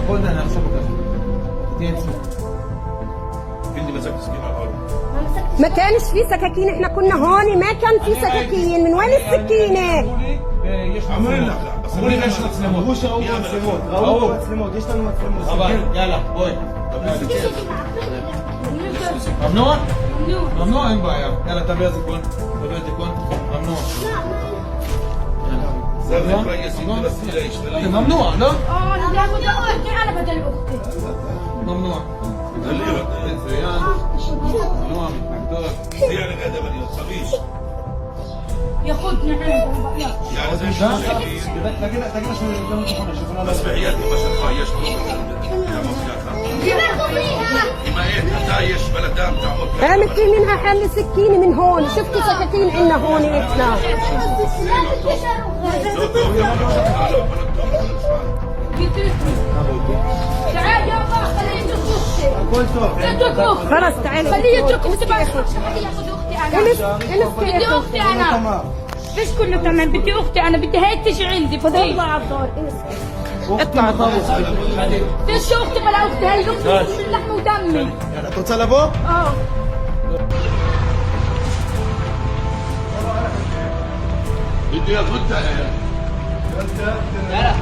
خذها انا احسبك 200 بدي مسكت سكين على الارض. ما كانش في سكاكين، احنا كنا هون ما كان في سكاكين، من وين السكينة؟ عمرنا لا بس قولي ليش مسلمون؟ هو شو مسلمون؟ هو مسلمون، ليش ما مسلمون؟ خبر يلا بوي ممنوع؟ ممنوع ينباع يلا تبيزكم ممنوع زلمه كويس بس ليش ممنوع لا؟ انا بدل اختي ممنوع ممنوع يعني هذا ما يصبيش ياخذني عنده يعني زي شايفين لقينا شو بس بعيادي ما شخايش ما ايه تايش بلا دام تعمل قامت في منها حل سكينة من هون، شفتوا سكاكين عنا هون احنا. تعال يا الله خليه يترك خلص تعالي خليه يترك انت ما ياخذ اختي انا بدي اختي انا ليش كله تمام؟ بدي اختي انا، بدي هيك تجي عندي فضيل اطلع على الدار اطلع طاووس ليش اختي بلا اختي؟ هي اختي من لحم ودمي. تطلبوا؟ اه بدي ياخذها يلا